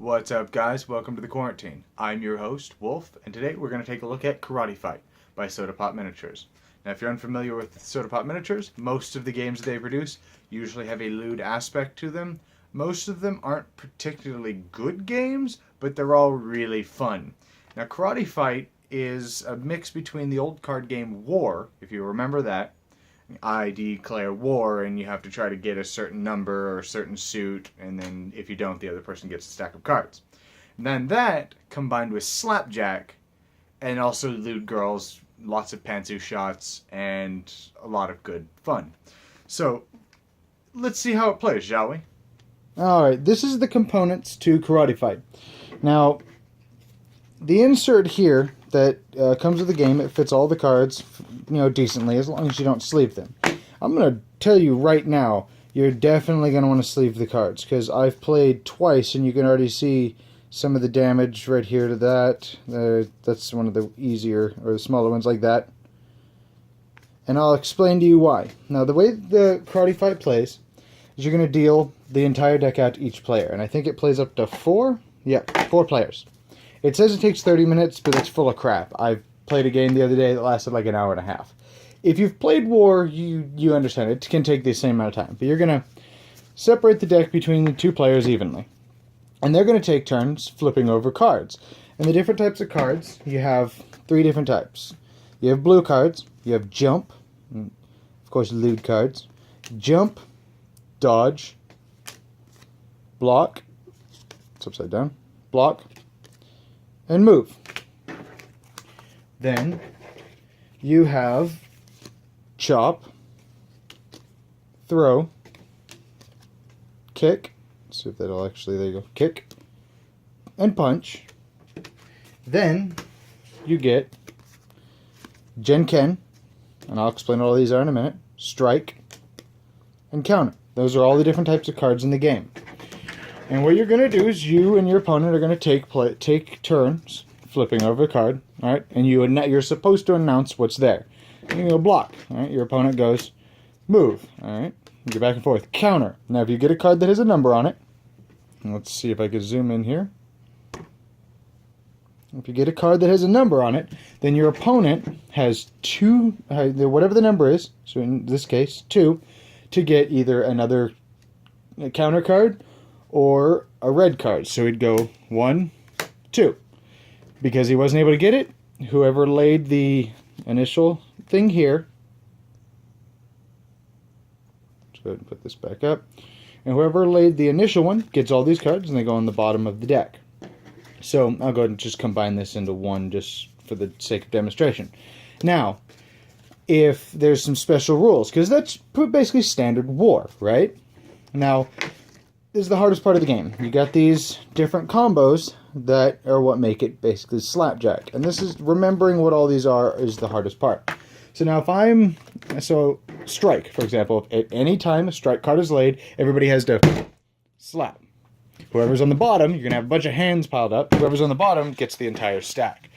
What's up, guys? Welcome to the quarantine. I'm your host, Wolf, and today we're going to take a look at Karate Fight by Soda Pop Miniatures. Now, if you're unfamiliar with Soda Pop Miniatures, most of the games they produce usually have a lewd aspect to them. Most of them aren't particularly good games, but they're all really fun. Now, Karate Fight is a mix between the old card game War, if you remember that. I declare war, and you have to try to get a certain number or a certain suit, and then if you don't, the other person gets a stack of cards. And then that, combined with Slapjack, and also lewd girls, lots of pantsu shots, and a lot of good fun. So, let's see how it plays, shall we? Alright, this is the components to Karate Fight. Now, the insert here that comes with the game, it fits all the cards, decently, as long as you don't sleeve them. I'm going to tell you right now, you're definitely going to want to sleeve the cards, because I've played twice, and you can already see some of the damage right here to that. That's one of the easier, or the smaller ones like that. And I'll explain to you why. Now, the way the Karate Fight plays is you're going to deal the entire deck out to each player, and I think it plays up to 4? Yeah, 4 players. It says it takes 30 minutes, but that's full of crap. I played a game the other day that lasted like an hour and a half. If you've played War, you understand it can take the same amount of time. But you're going to separate the deck between the 2 players evenly. And they're going to take turns flipping over cards. And the different types of cards, you have 3 different types. You have blue cards, you have jump, of course lewd cards, jump, dodge, block, it's upside down, block, and move. Then you have chop, throw, kick, let's see if that'll actually, there you go, kick, and punch. Then you get Gen-Ken, and I'll explain what all these are in a minute, strike, and counter. Those are all the different types of cards in the game. And what you're going to do is you and your opponent are going to take turns flipping over a card, all right? And you're supposed to announce what's there. You go block, all right? Your opponent goes move, all right? You go back and forth. Counter. Now, if you get a card that has a number on it, let's see if I can zoom in here. If you get a card that has a number on it, then your opponent has 2, whatever the number is, so in this case, 2, to get either another counter card or a red card. So he'd go 1, 2. Because he wasn't able to get it, whoever laid the initial thing here, let's go ahead and put this back up, and whoever laid the initial one gets all these cards, and they go on the bottom of the deck. So I'll go ahead and just combine this into one just for the sake of demonstration. Now, if there's some special rules, because that's basically standard War, right? Now, this is the hardest part of the game. You got these different combos that are what make it basically slapjack. And this is, remembering what all these are is the hardest part. So now strike, for example, at any time a strike card is laid, everybody has to slap. Whoever's on the bottom, you're going to have a bunch of hands piled up. Whoever's on the bottom gets the entire stack.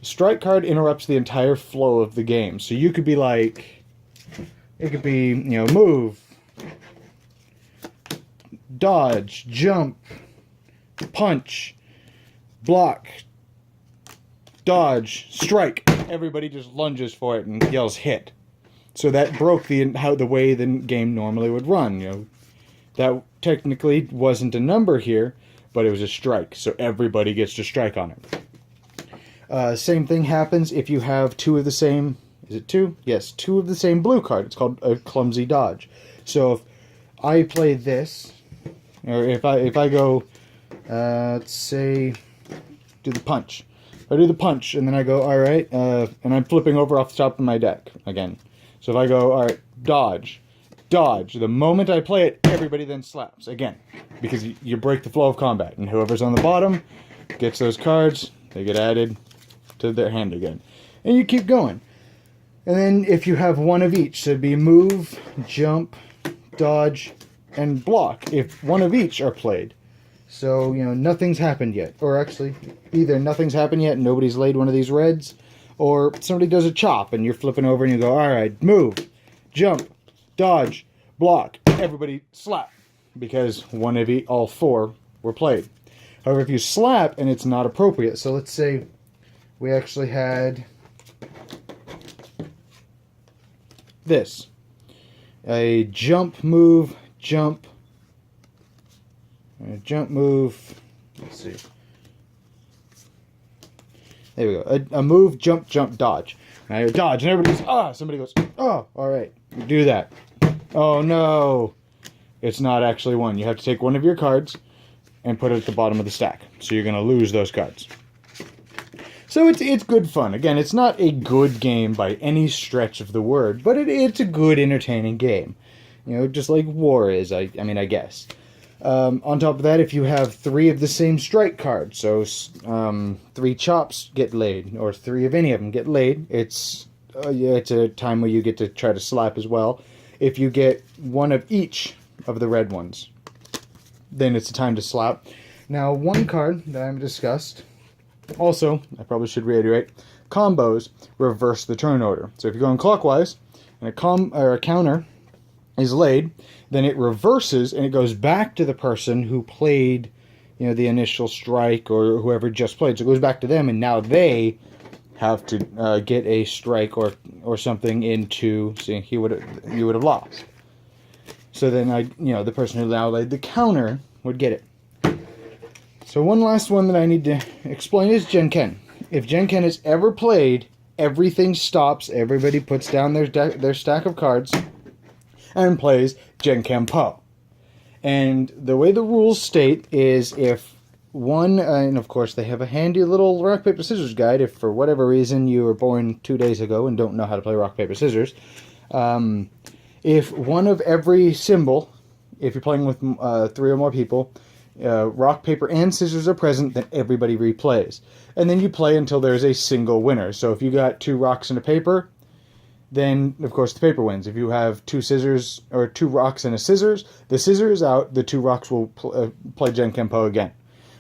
The strike card interrupts the entire flow of the game. So you could be like, it could be, move, dodge, jump, punch, block, dodge, strike. Everybody just lunges for it and yells hit. So that broke the way the game normally would run. That technically wasn't a number here, but it was a strike. So everybody gets to strike on it. Same thing happens if you have 2 of the same. Is it 2? Yes, 2 of the same blue card. It's called a clumsy dodge. So if I play this, or if I go, let's say, do the punch. If I do the punch, and then I go, all right, and I'm flipping over off the top of my deck again. So if I go, all right, dodge, dodge. The moment I play it, everybody then slaps again, because you break the flow of combat, and whoever's on the bottom gets those cards. They get added to their hand again, and you keep going. And then if you have 1 of each, so it'd be move, jump, dodge, and block, if 1 of each are played. So, nothing's happened yet. Or actually, either nothing's happened yet and nobody's laid 1 of these reds, or somebody does a chop and you're flipping over and you go, alright, move, jump, dodge, block, everybody slap, because all 4 were played. However, if you slap and it's not appropriate, so let's say we actually had this. A jump, move, jump, move, let's see. There we go. A move, jump, jump, dodge. And I go dodge, and everybody goes, ah! Somebody goes, oh, alright, do that. Oh no! It's not actually one. You have to take one of your cards and put it at the bottom of the stack. So you're going to lose those cards. So it's good fun. Again, it's not a good game by any stretch of the word, but it's a good, entertaining game. You know, just like War is, I guess. On top of that, if you have 3 of the same strike cards, so 3 chops get laid, or 3 of any of them get laid, it's a time where you get to try to slap as well. If you get 1 of each of the red ones, then it's a time to slap. Now, one card that I haven't discussed, also, I probably should reiterate, combos reverse the turn order. So if you're going clockwise, and a counter is laid, then it reverses and it goes back to the person who played, you know, the initial strike, or whoever just played. So it goes back to them, and now they have to get a strike or something into. See, you would have lost. So then the person who now laid the counter would get it. So one last one that I need to explain is Gen Ken. If Gen Ken is ever played, everything stops. Everybody puts down their stack of cards and plays Gen Ken Po. And the way the rules state is if one, and of course they have a handy little rock, paper, scissors guide if for whatever reason you were born 2 days ago and don't know how to play rock, paper, scissors. If one of every symbol, if you're playing with 3 or more people, rock, paper, and scissors are present, then everybody replays. And then you play until there's a single winner. So if you got 2 rocks and a paper, then, of course, the paper wins. If you have 2 scissors, or 2 rocks and a scissors, the scissor is out, the 2 rocks will play Gen Ken Po again,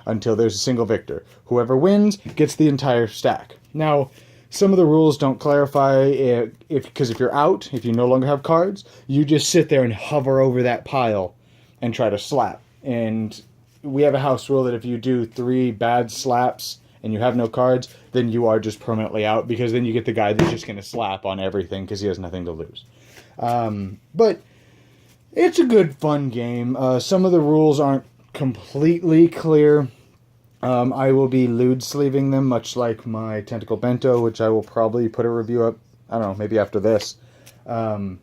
until there's a single victor. Whoever wins gets the entire stack. Now, some of the rules don't clarify, because if you're out, if you no longer have cards, you just sit there and hover over that pile and try to slap. And we have a house rule that if you do 3 bad slaps and you have no cards, then you are just permanently out, because then you get the guy that's just going to slap on everything because he has nothing to lose. But it's a good, fun game. Some of the rules aren't completely clear. I will be lewd sleeving them, much like my Tentacle Bento, which I will probably put a review up, I don't know, maybe after this. I'm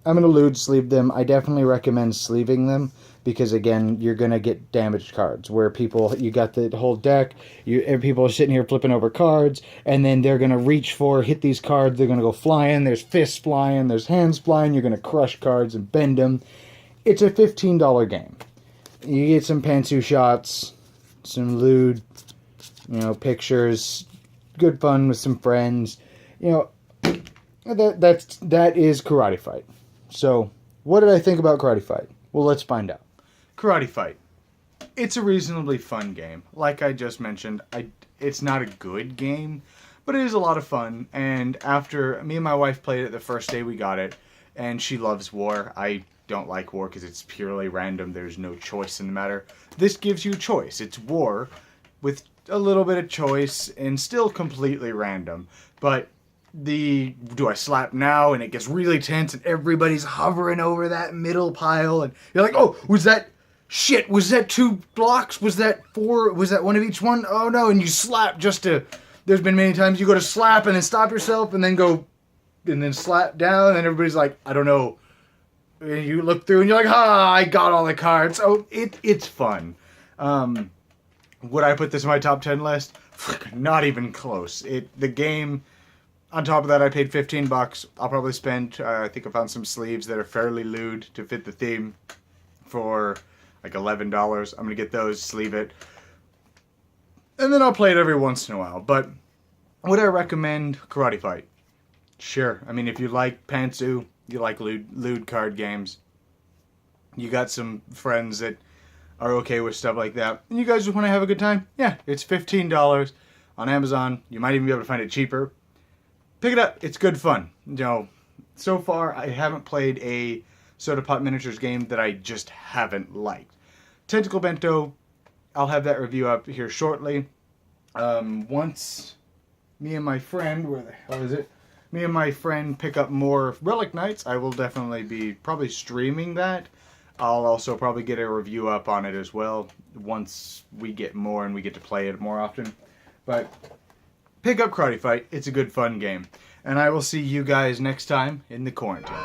going to lewd sleeve them. I definitely recommend sleeving them, because again, you're going to get damaged cards, where you got the whole deck, people are sitting here flipping over cards, and then they're going to hit these cards, they're going to go flying, there's fists flying, there's hands flying, you're going to crush cards and bend them. It's a $15 game. You get some pantsu shots, some lewd, pictures, good fun with some friends. That is Karate Fight. So, what did I think about Karate Fight? Well, let's find out. Karate Fight. It's a reasonably fun game. Like I just mentioned, it's not a good game, but it is a lot of fun. And after me and my wife played it the first day we got it, and she loves War. I don't like War because it's purely random. There's no choice in the matter. This gives you choice. It's War with a little bit of choice and still completely random. But do I slap now? And it gets really tense and everybody's hovering over that middle pile. And you're like, oh, was that 2 blocks? Was that 4? Was that 1 of each one? Oh no. And you slap there's been many times you go to slap and then stop yourself and then slap down and everybody's like, I don't know. And you look through and you're like, I got all the cards. Oh, it's fun. Would I put this in my top 10 list? Not even close. The game, on top of that, I paid $15. I'll probably spend, I think I found some sleeves that are fairly lewd to fit the theme for like $11. I'm going to get those, sleeve it. And then I'll play it every once in a while. But would I recommend Karate Fight? Sure. I mean, if you like Pantsu, you like lewd card games, you got some friends that are okay with stuff like that, and you guys just want to have a good time, yeah, it's $15 on Amazon. You might even be able to find it cheaper. Pick it up. It's good fun. So far, I haven't played a Soda Pop Miniatures game that I just haven't liked. Tentacle Bento, I'll have that review up here shortly. Once me and my friend, where the hell is it? Me and my friend pick up more Relic Knights, I will definitely be probably streaming that. I'll also probably get a review up on it as well once we get more and we get to play it more often. But pick up Karate Fight. It's a good fun game. And I will see you guys next time in the quarantine.